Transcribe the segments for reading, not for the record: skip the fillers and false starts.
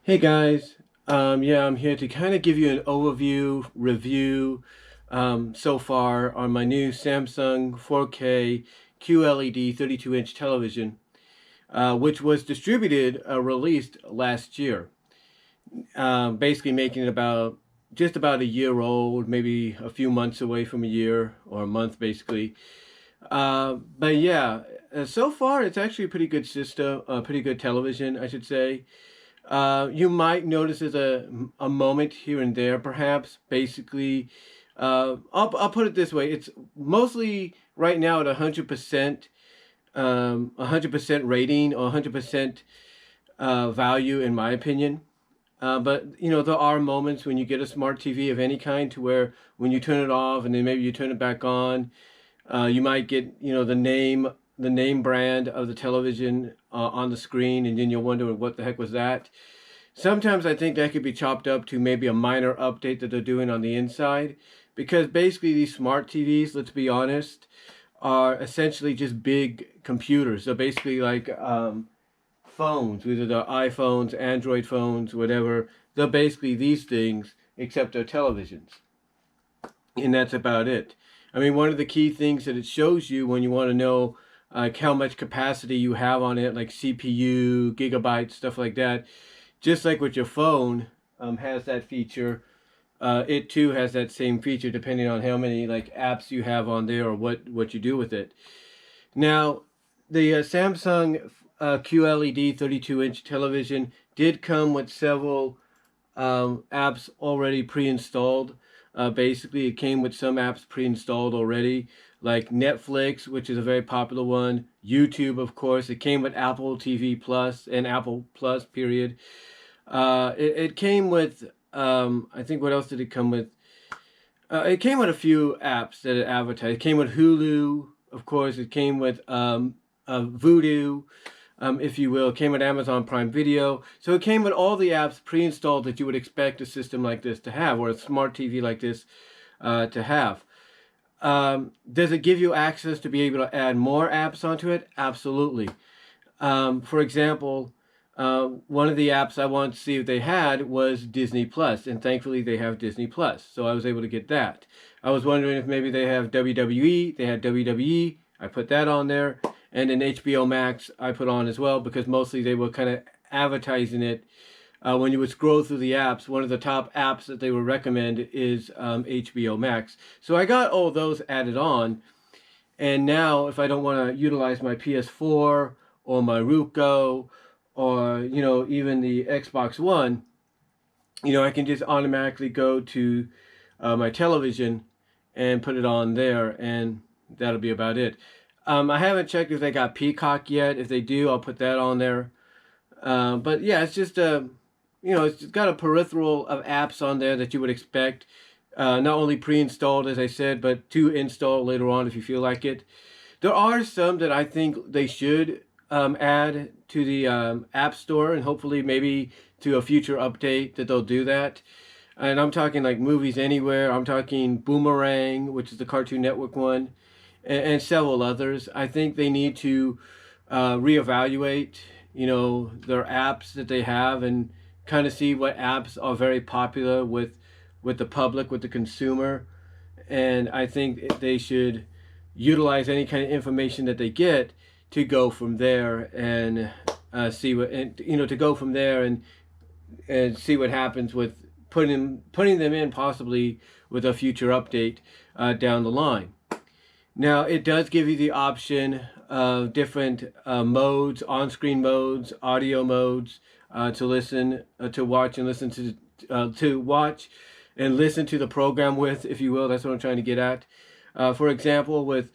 Hey guys, yeah, I'm here to kind of give you an overview review so far on my new Samsung 4K QLED 32-inch television, which was released last year, basically making it just about a year old, maybe a few months away from a year or a month, basically. But yeah, so far it's actually a pretty good system, a pretty good television, I should say. You might notice there's a moment here and there, perhaps. Basically, I'll put it this way: it's mostly right now at 100%, 100% rating or 100% value, in my opinion. But there are moments when you get a smart TV of any kind to where when you turn it off and then maybe you turn it back on, you might get the name brand of the television on the screen, and then you'll wonder what the heck was that. Sometimes I think that could be chopped up to maybe a minor update that they're doing on the inside, because basically these smart TVs, let's be honest, are essentially just big computers. So basically like phones, whether they're iPhones, Android phones, whatever. They're basically these things, except they're televisions, and that's about it. I mean, one of the key things that it shows you when you want to know how much capacity you have on it, like CPU, gigabytes, stuff like that, just like with your phone, has that feature. It too has that same feature depending on how many like apps you have on there or what you do with it. Now, the Samsung QLED 32-inch television did come with several apps already pre-installed. Basically, it came with some apps pre-installed already, like Netflix, which is a very popular one. YouTube, of course. It came with Apple TV Plus and Apple Plus, period. It came with, I think, what else did it come with? It came with a few apps that it advertised. It came with Hulu, of course. It came with Vudu, if you will. It came with Amazon Prime Video. So it came with all the apps pre-installed that you would expect a system like this to have, or a smart TV like this to have. Does it give you access to be able to add more apps onto it? Absolutely. For example, one of the apps I wanted to see if they had was Disney Plus, and thankfully they have Disney Plus, so I was able to get that. I was wondering if maybe they have WWE. They had WWE. I put that on there, and then HBO Max I put on as well because mostly they were kind of advertising it. When you would scroll through the apps, one of the top apps that they would recommend is HBO Max. So I got all those added on, and now, if I don't want to utilize my PS4 or my Ruko or even the Xbox One, I can just automatically go to my television and put it on there, and that'll be about it. I haven't checked if they got Peacock yet. If they do, I'll put that on there. But yeah, it's just it's got a peripheral of apps on there that you would expect, not only pre-installed, as I said, but to install later on if you feel like it. There are some that I think they should add to the App Store, and hopefully maybe to a future update that they'll do that. And I'm talking like Movies Anywhere. I'm talking Boomerang, which is the Cartoon Network one, and several others. I think they need to reevaluate, their apps that they have, and kind of see what apps are very popular with the public, with the consumer. And I think they should utilize any kind of information that they get to go from there and see what, and to go from there and see what happens with putting them in possibly with a future update down the line. Now, it does give you the option of different modes, on-screen modes, audio modes, to listen, to watch and listen to watch and listen to the program with, if you will. That's what I'm trying to get at. For example, with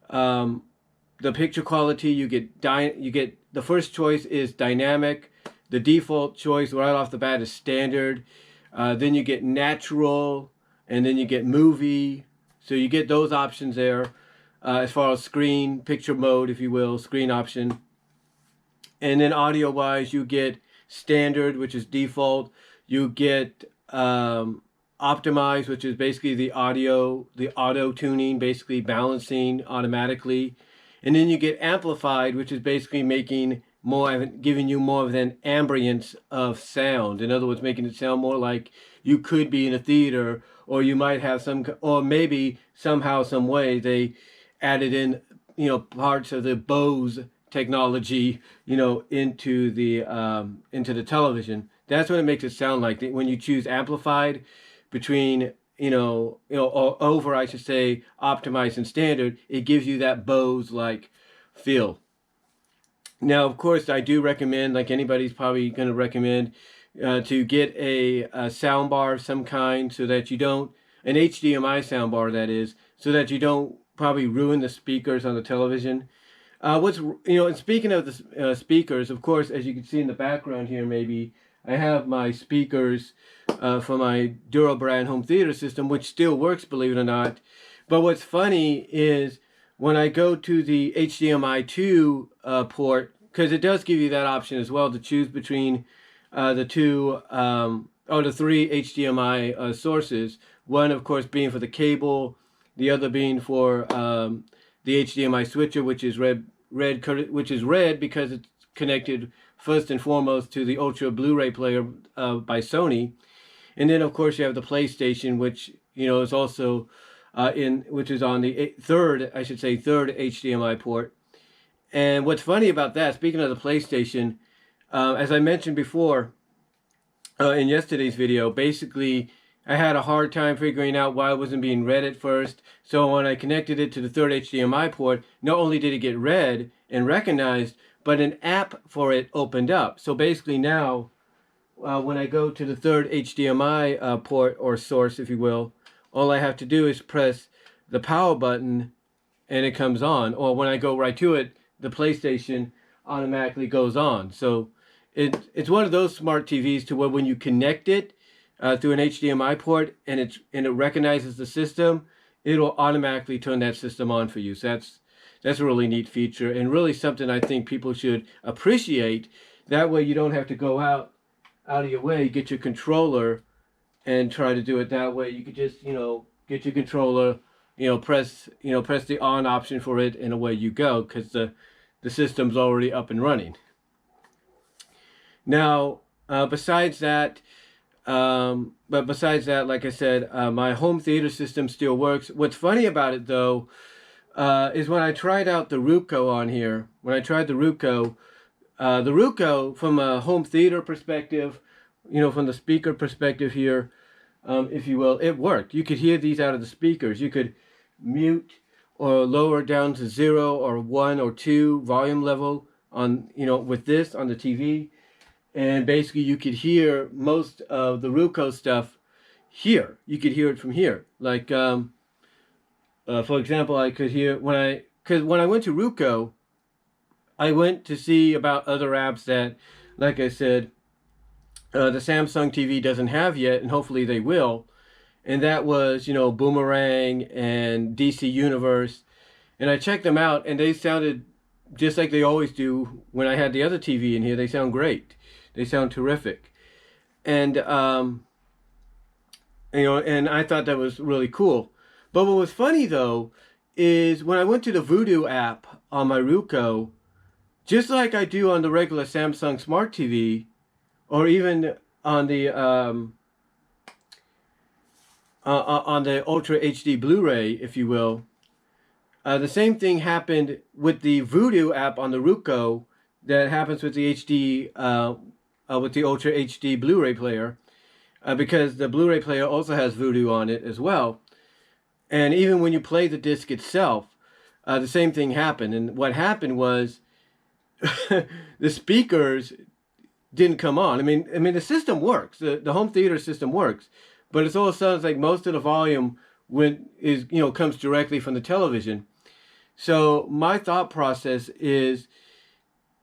the picture quality, you get the first choice is dynamic. The default choice right off the bat is standard. Then you get natural, and then you get movie. So you get those options there, as far as screen, picture mode, if you will, screen option. And then audio-wise, you get standard, which is default. You get optimized, which is basically the auto tuning, basically balancing automatically. And then you get amplified, which is basically making giving you more of an ambience of sound. In other words, making it sound more like you could be in a theater, or you might have or maybe somehow, some way they added in, parts of the Bose technology, into the television. That's what it makes it sound like. When you choose amplified between, or over, I should say, optimized and standard, it gives you that Bose like feel. Now, of course, I do recommend, like anybody's probably going to recommend, to get a sound bar of some kind, so that you don't, an HDMI sound bar, that is, so that you don't probably ruin the speakers on the television. And speaking of the speakers, of course, as you can see in the background here, maybe, I have my speakers for my Duro brand home theater system, which still works, believe it or not. But what's funny is when I go to the HDMI 2 port, because it does give you that option as well to choose between the three HDMI sources. One, of course, being for the cable, the other being for the HDMI switcher, which is red because it's connected first and foremost to the Ultra Blu-ray player by Sony. And then, of course, you have the PlayStation, which is also which is on the third HDMI port. And what's funny about that, speaking of the PlayStation, as I mentioned before in yesterday's video, basically I had a hard time figuring out why it wasn't being read at first. So when I connected it to the third HDMI port, not only did it get read and recognized, but an app for it opened up. So basically now, when I go to the third HDMI port or source, if you will, all I have to do is press the power button and it comes on. Or when I go right to it, the PlayStation automatically goes on. So it's one of those smart TVs to where when you connect it through an HDMI port and it recognizes the system, it'll automatically turn that system on for you. So that's a really neat feature, and really something I think people should appreciate. That way you don't have to go out of your way, get your controller and try to do it that way. You could just, get your controller, press the on option for it, and away you go, because the system's already up and running. Now, besides that, like I said, my home theater system still works. What's funny about it, though, is when I tried out the Ruco on here. When I tried the Ruco from a home theater perspective, from the speaker perspective here, if you will, it worked. You could hear these out of the speakers. You could mute or lower down to 0 or 1 or 2 volume level on, with this on the TV. And basically you could hear most of the Ruco stuff here. You could hear it from here. Like, for example, I could hear because when I went to Ruco, I went to see about other apps that, like I said, the Samsung TV doesn't have yet, and hopefully they will. And that was, Boomerang and DC Universe. And I checked them out, and they sounded just like they always do when I had the other TV in here. They sound great. They sound terrific. And, and I thought that was really cool. But what was funny, though, is when I went to the Vudu app on my Ruco, just like I do on the regular Samsung Smart TV, or even on the Ultra HD Blu-ray, if you will, the same thing happened with the Vudu app on the Ruco that happens with the with the Ultra HD Blu-ray player, because the Blu-ray player also has Vudu on it as well. And even when you play the disc itself, the same thing happened. And what happened was the speakers didn't come on. I mean, the system works. The home theater system works, but it all sounds like most of the volume comes directly from the television. So my thought process is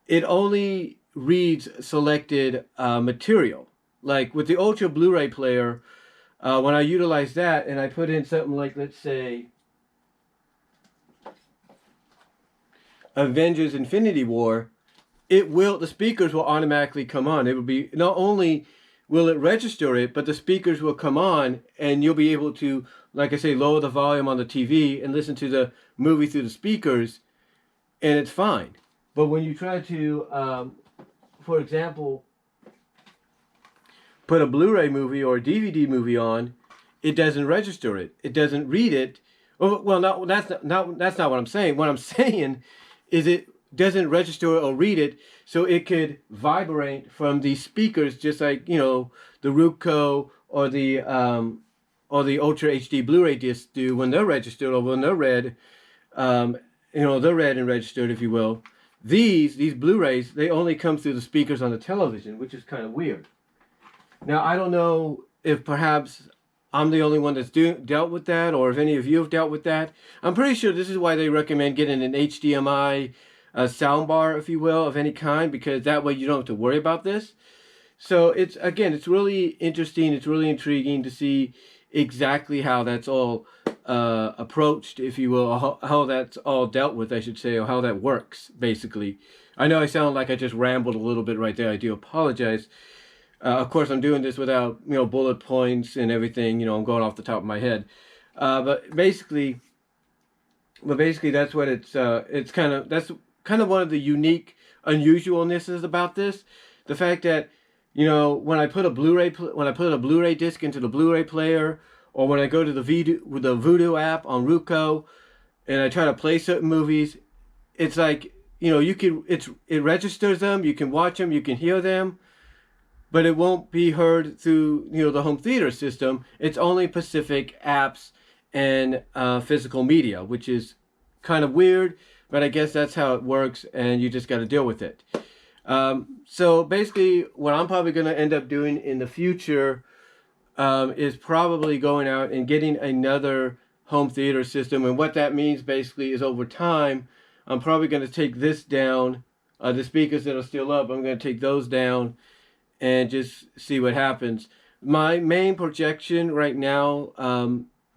it only reads selected material. Like with the Ultra Blu-ray player, when I utilize that and I put in something like, let's say, Avengers Infinity War, the speakers will automatically come on. It will be, not only will it register it, but the speakers will come on, and you'll be able to, like I say, lower the volume on the TV and listen to the movie through the speakers, and it's fine. But when you try to, for example, put a Blu-ray movie or a DVD movie on, it doesn't register it. It doesn't read it. Well, no, that's not what I'm saying. What I'm saying is it doesn't register or read it, so it could vibrate from the speakers, just like the Ruco or the Ultra HD Blu-ray discs do when they're registered or when they're read. They're read and registered, if you will. These Blu-rays, they only come through the speakers on the television, which is kind of weird. Now, I don't know if perhaps I'm the only one that's dealt with that, or if any of you have dealt with that. I'm pretty sure this is why they recommend getting an HDMI soundbar, if you will, of any kind, because that way you don't have to worry about this. So it's really interesting. It's really intriguing to see exactly how that's all approached, if you will, how that's all dealt with, I should say, or how that works, basically. I know I sound like I just rambled a little bit right there. I do apologize. Of course, I'm doing this without, bullet points and everything. I'm going off the top of my head. But basically, that's what it's kind of, that's kind of one of the unique unusualnesses about this. The fact that, when I put a Blu-ray disc into the Blu-ray player, or when I go to the Vudu app on Ruco, and I try to play certain movies, it's like, it registers them, you can watch them, you can hear them, but it won't be heard through, the home theater system. It's only Pacific apps and physical media, which is kind of weird, but I guess that's how it works, and you just got to deal with it. So basically, what I'm probably going to end up doing in the future is probably going out and getting another home theater system. And what that means basically is, over time, I'm probably going to take this down, the speakers that are still up, I'm going to take those down and just see what happens. My main projection right now,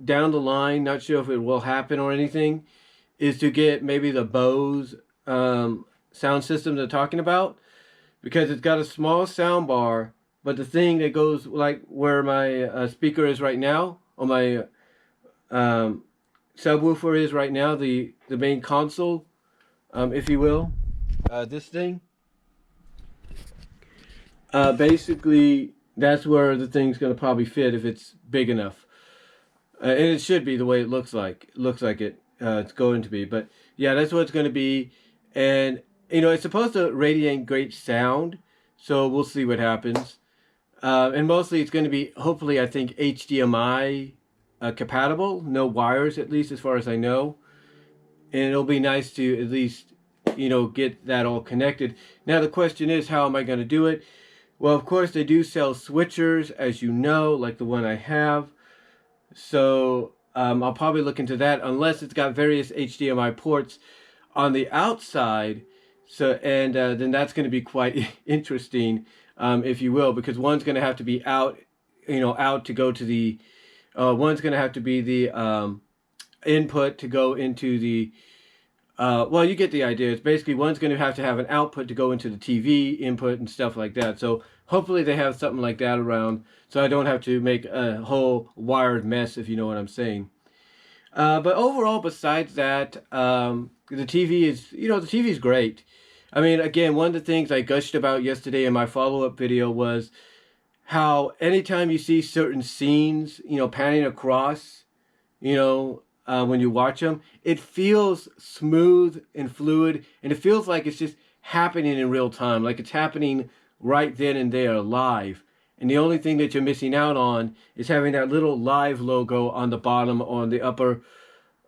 down the line, not sure if it will happen or anything, is to get maybe the Bose sound system they're talking about, because it's got a small sound bar, but the thing that goes like where my speaker is right now, or my subwoofer is right now, the main console, if you will, this thing. Basically, that's where the thing's going to probably fit if it's big enough. And it should be the way it looks like. It looks like it's going to be. But yeah, that's what it's going to be. And, it's supposed to radiate great sound. So we'll see what happens. And mostly it's going to be, hopefully, I think, HDMI compatible. No wires, at least as far as I know. And it'll be nice to at least, get that all connected. Now the question is, how am I going to do it? Well, of course, they do sell switchers, as you know, like the one I have. So I'll probably look into that, unless it's got various HDMI ports on the outside. So then that's going to be quite interesting, if you will, because one's going to have to be out, out to go to the. One's going to have to be the input to go into the. Well, you get the idea. It's basically one's going to have an output to go into the TV input and stuff like that. So hopefully they have something like that around, so I don't have to make a whole wired mess, if you know what I'm saying. But overall, besides that, the TV is great. I mean, again, one of the things I gushed about yesterday in my follow-up video was how anytime you see certain scenes, panning across, when you watch them, it feels smooth and fluid, and it feels like it's just happening in real time, like it's happening right then and there, live. And the only thing that you're missing out on is having that little live logo on the bottom, on the upper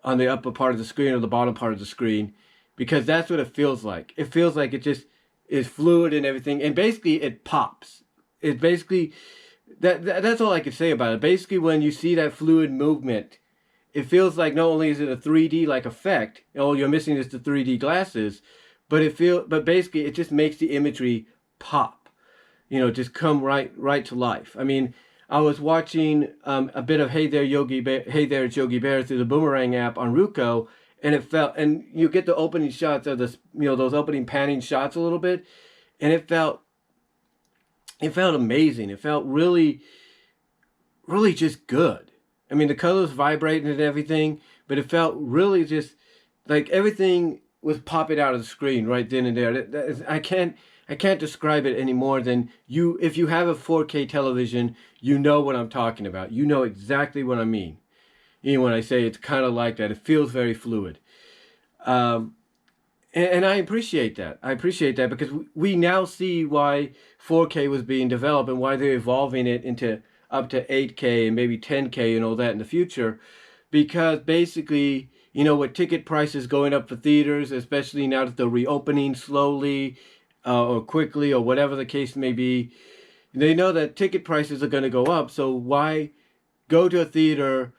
part of the screen, or the bottom part of the screen, because that's what it feels like. It feels like it just is fluid and everything, and basically it pops. It basically that's all I can say about it. Basically, when you see that fluid movement, it feels like not only is it a 3D like effect, all you're missing is the 3D glasses, but basically it just makes the imagery pop, just come right to life. I mean, I was watching a bit of Hey There It's Yogi Bear through the Boomerang app on Ruco, and you get the opening shots of this, those opening panning shots a little bit, and it felt amazing. It felt really, really just good. I mean, the colors vibrating and everything, but it felt really just like everything was popping out of the screen right then and there. I can't describe it any more than you. If you have a 4K television, you know what I'm talking about. You know exactly what I mean. When I say it's kind of like that, it feels very fluid. And I appreciate that. I appreciate that because we now see why 4K was being developed and why they're evolving it into up to 8K and maybe 10K and all that in the future. Because basically, with ticket prices going up for theaters, especially now that they're reopening slowly or quickly or whatever the case may be, they know that ticket prices are going to go up. So why go to a theater,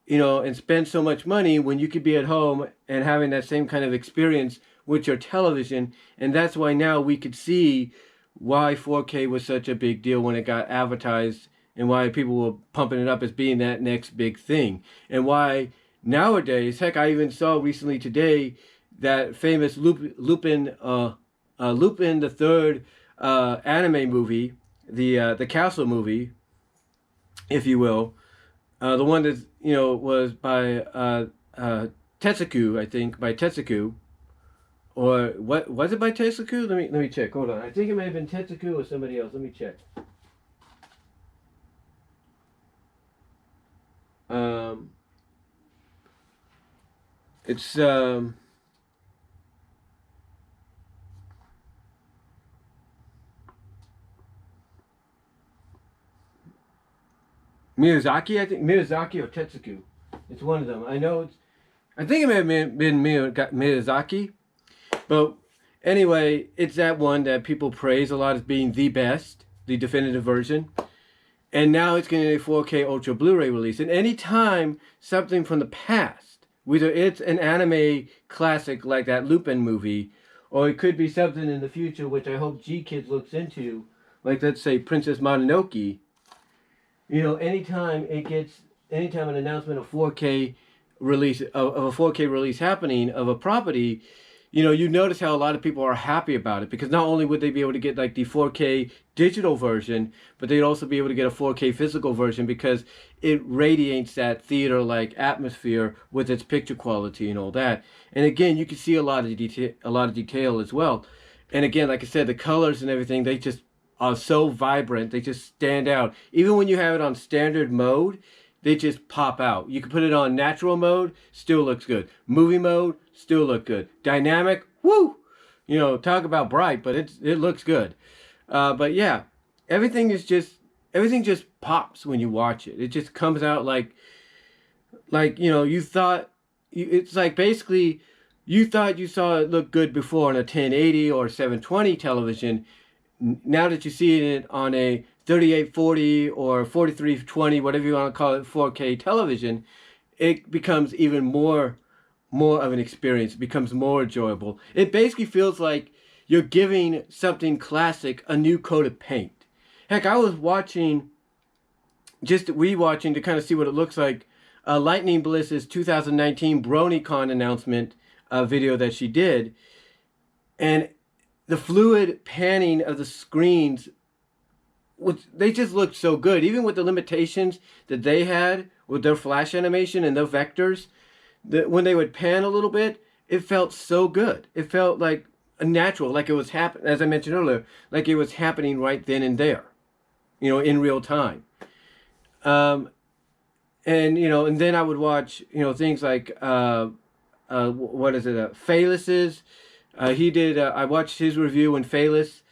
and spend so much money when you could be at home and having that same kind of experience with your television? And that's why now we could see why 4K was such a big deal when it got advertised and why people were pumping it up as being that next big thing. And why nowadays, heck, I even saw recently today that famous Lupin the Third anime movie, the Castle movie, if you will. The one that was by Tetsuku, I think, by Tetsuku, or what was it by Tetsuku? Let me check. Hold on, I think it may have been Tetsuku or somebody else. Let me check. It's Miyazaki, I think Miyazaki or Tetsuku. It's one of them. I think it may have been Miyazaki, but anyway, it's that one that people praise a lot as being the best, the definitive version. And now it's getting a 4K Ultra Blu-ray release. And anytime something from the past, whether it's an anime classic like that Lupin movie, or it could be something in the future, which I hope G-Kids looks into, like let's say Princess Mononoke. Anytime an announcement of 4K release of a 4K release happening of a property, you notice how a lot of people are happy about it, because not only would they be able to get like the 4K digital version, but they'd also be able to get a 4K physical version because it radiates that theater-like atmosphere with its picture quality and all that. And again, you can see a lot of detail as well. And again, like I said, the colors and everything, they just are so vibrant. They just stand out. Even when you have it on standard mode, they just pop out. You can put it on natural mode, still looks good. Movie mode, still look good. Dynamic, woo! Talk about bright, but it looks good. But yeah, everything just pops when you watch it. It just comes out like you thought. It's like basically you thought you saw it look good before on a 1080 or 720 television. Now that you see it on a 3840 or 4320, whatever you want to call it, 4K television, it becomes even more of an experience. It becomes more enjoyable. It basically feels like you're giving something classic a new coat of paint. Heck, I was just rewatching to kind of see what it looks like, Lightning Bliss's 2019 BronyCon announcement video that she did, and the fluid panning of the screens, they just looked so good. Even with the limitations that they had with their flash animation and their vectors, when they would pan a little bit, it felt so good. It felt like natural, like it was happening, as I mentioned earlier, like it was happening right then and there, in real time. And then I would watch, things like, what is it, Phalus's. I watched his review when Phalus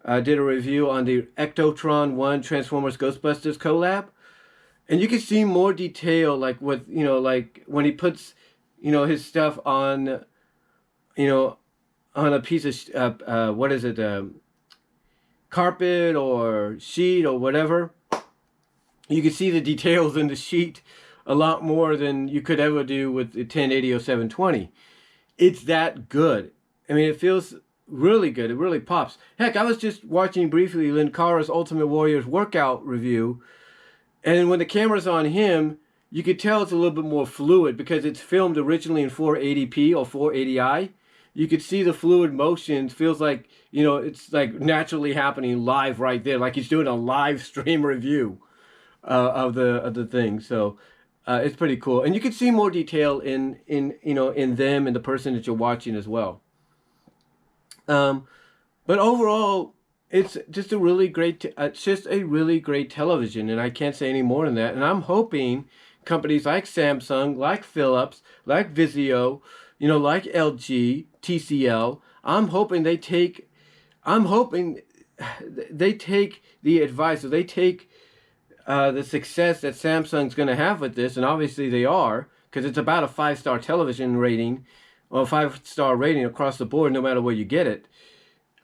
did a review on the Ectotron 1 Transformers Ghostbusters collab. And you can see more detail, like like when he puts, his stuff on, on a piece of, what is it, carpet or sheet or whatever. You can see the details in the sheet a lot more than you could ever do with the 1080 or 720. It's that good. I mean, it feels really good. It really pops. Heck, I was just watching briefly Linkara's Ultimate Warrior's workout review, and when the camera's on him, you could tell it's a little bit more fluid because it's filmed originally in 480p or 480i. You could see the fluid motions. Feels like, it's like naturally happening live right there, like he's doing a live stream review of the thing. So It's pretty cool, and you can see more detail in them and the person that you're watching as well. Um, but overall, it's just a really it's just a really great television, and I can't say any more than that. And I'm hoping companies like Samsung, like Philips, like Vizio, like LG, TCL, I'm hoping they take the advice, or they take the success that Samsung's going to have with this, and obviously they are, because it's about a 5-star television rating, or a 5-star rating across the board, no matter where you get it.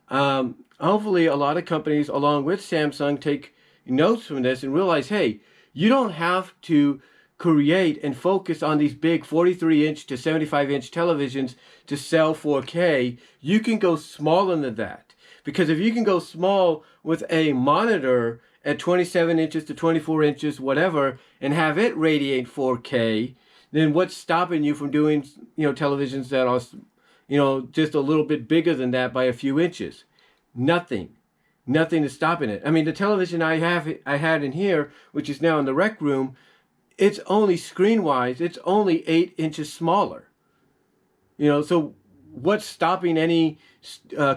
Hopefully, a lot of companies, along with Samsung, take notes from this and realize, hey, you don't have to create and focus on these big 43-inch to 75-inch televisions to sell 4K. You can go smaller than that. Because if you can go small with a monitor at 27 inches to 24 inches, whatever, and have it radiate 4K, then what's stopping you from doing, televisions that are, just a little bit bigger than that by a few inches? Nothing. Nothing is stopping it. I mean, the television I had in here, which is now in the rec room, it's only screen-wise, it's only 8 inches smaller. So what's stopping any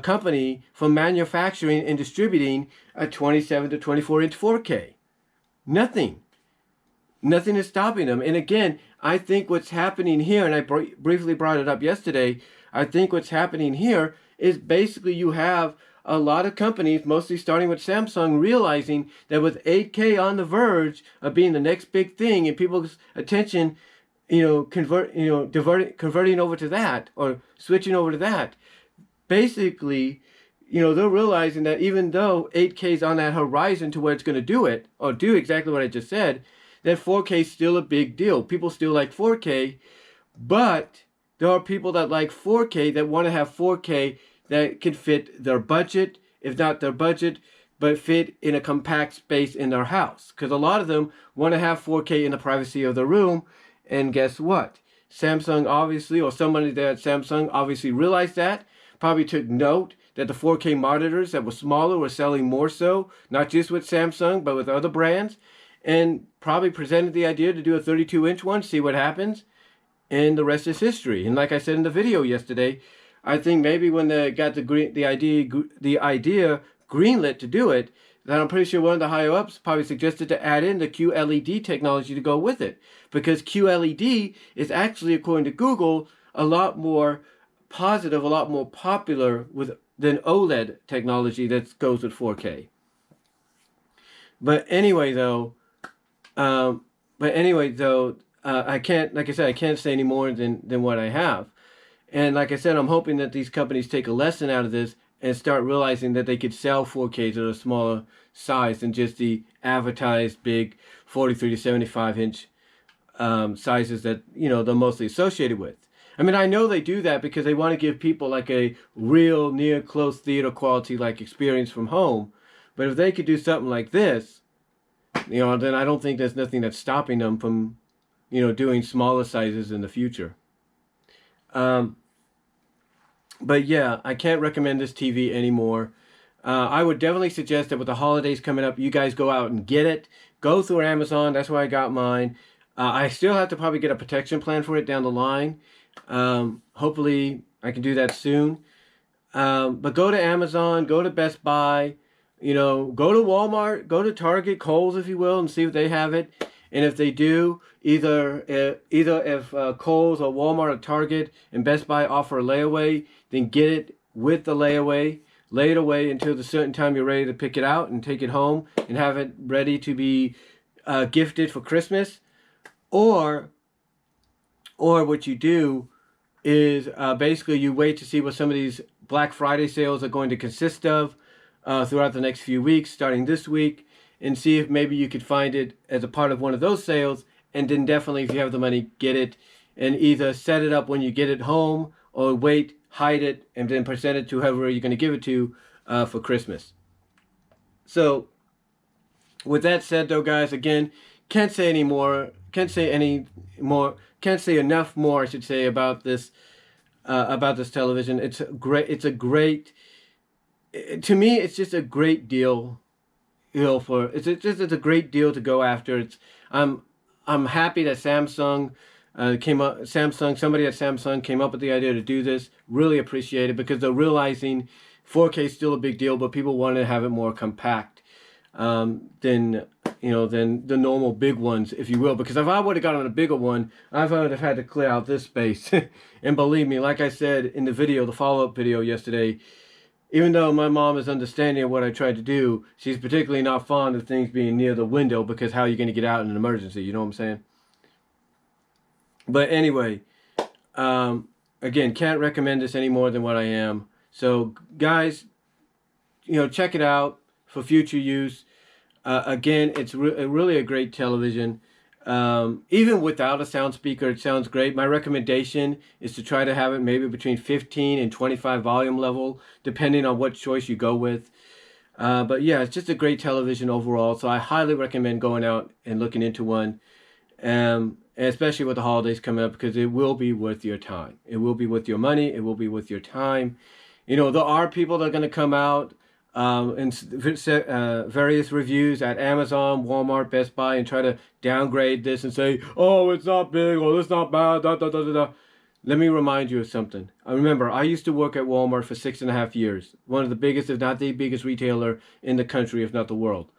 company from manufacturing and distributing a 27 to 24 inch 4K? Nothing. Nothing is stopping them. And again, I think what's happening here, and I briefly brought it up yesterday, I think what's happening here is basically you have a lot of companies, mostly starting with Samsung, realizing that with 8K on the verge of being the next big thing, and people's attention, converting over to that, or switching over to that, basically, they're realizing that even though 8K is on that horizon to where it's going to do it, or do exactly what I just said, that 4K is still a big deal. People still like 4K, but there are people that like 4K that want to have 4K that can fit their budget, if not their budget, but fit in a compact space in their house. Because a lot of them want to have 4K in the privacy of their room. And guess what? Samsung obviously, or somebody there at Samsung obviously realized that, probably took note that the 4K monitors that were smaller were selling more so, not just with Samsung, but with other brands, and probably presented the idea to do a 32-inch one, see what happens, and the rest is history. And like I said in the video yesterday, I think maybe when they got the idea greenlit to do it, that I'm pretty sure one of the higher ups probably suggested to add in the QLED technology to go with it, because QLED is actually, according to Google, a lot more positive, a lot more popular than OLED technology that goes with 4K. But anyway, though, I can't, like I said, I can't say any more than what I have. And like I said, I'm hoping that these companies take a lesson out of this and start realizing that they could sell 4Ks at a smaller size than just the advertised big 43 to 75 inch sizes that, they're mostly associated with. I mean, I know they do that because they want to give people like a real near close theater quality like experience from home. But if they could do something like this, then I don't think there's nothing that's stopping them from, doing smaller sizes in the future. But yeah, I can't recommend this TV anymore. I would definitely suggest that with the holidays coming up, you guys go out and get it. Go through Amazon. That's where I got mine. I still have to probably get a protection plan for it down the line. Hopefully, I can do that soon. But go to Amazon, go to Best Buy, go to Walmart, go to Target, Kohl's, if you will, and see if they have it. And if they do, either if Kohl's or Walmart or Target and Best Buy offer a layaway, then get it with the layaway. Lay it away until the certain time you're ready to pick it out and take it home and have it ready to be gifted for Christmas. Or what you do is basically you wait to see what some of these Black Friday sales are going to consist of throughout the next few weeks, starting this week, and see if maybe you could find it as a part of one of those sales. And then definitely, if you have the money, get it and either set it up when you get it home, or wait, hide it, and then present it to whoever you're going to give it to for Christmas. So with that said, though, guys, again, can't say enough more, I should say, about this television. It's a great, to me, it's just a great deal. It's a great deal to go after. I'm I'm happy that Samsung somebody at Samsung came up with the idea to do this. Really appreciate it because they're realizing 4K is still a big deal, but people want to have it more compact than than the normal big ones, if you will. Because if I would have gotten a bigger one, I would have had to clear out this space. And believe me, like I said in the video, the follow-up video yesterday, even though my mom is understanding of what I tried to do, she's particularly not fond of things being near the window because how are you going to get out in an emergency? You know what I'm saying? But anyway, again, can't recommend this any more than what I am. So guys, check it out for future use. Again, it's really a great television. Even without a sound speaker, it sounds great. My recommendation is to try to have it maybe between 15 and 25 volume level, depending on what choice you go with. But yeah, it's just a great television overall. So I highly recommend going out and looking into one. And especially with the holidays coming up, because it will be worth your time. It will be worth your money. It will be worth your time. There are people that are going to come out in various reviews at Amazon, Walmart, Best Buy, and try to downgrade this and say, oh, it's not big, or it's not bad, da, da, da, da, da. Let me remind you of something. I remember I used to work at Walmart for 6.5 years. One of the biggest, if not the biggest retailer in the country, if not the world.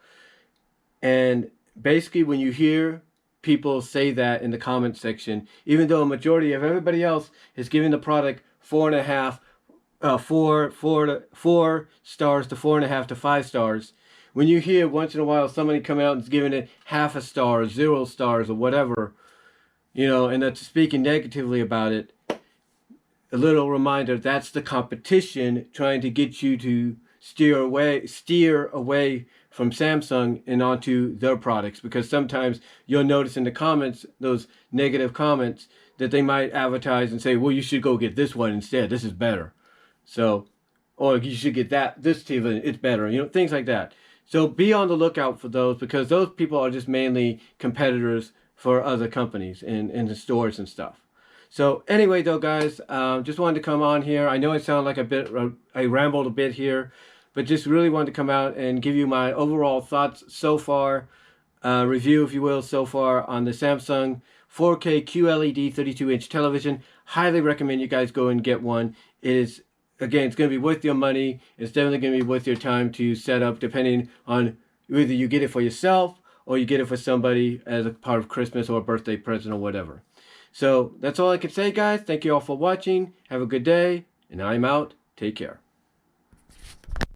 And basically when you hear people say that in the comment section, even though a majority of everybody else is giving the product 4.5, 4 stars to 4.5 to 5 stars, when you hear once in a while somebody come out and is giving it half a star, 0 stars, or whatever, and that's speaking negatively about it, a little reminder, that's the competition trying to get you to steer away from Samsung and onto their products, because sometimes you'll notice in the comments, those negative comments, that they might advertise and say, well, you should go get this one instead, this is better. So, or you should get this TV, it's better, things like that. So be on the lookout for those, because those people are just mainly competitors for other companies in the stores and stuff. So anyway, though, guys, just wanted to come on here. I know it sounded like I rambled a bit here, but just really wanted to come out and give you my overall thoughts so far, review, if you will, so far on the Samsung 4K QLED 32-inch television. Highly recommend you guys go and get one. Again, it's going to be worth your money. It's definitely going to be worth your time to set up, depending on whether you get it for yourself or you get it for somebody as a part of Christmas or a birthday present or whatever. So that's all I can say, guys. Thank you all for watching. Have a good day, and I'm out. Take care.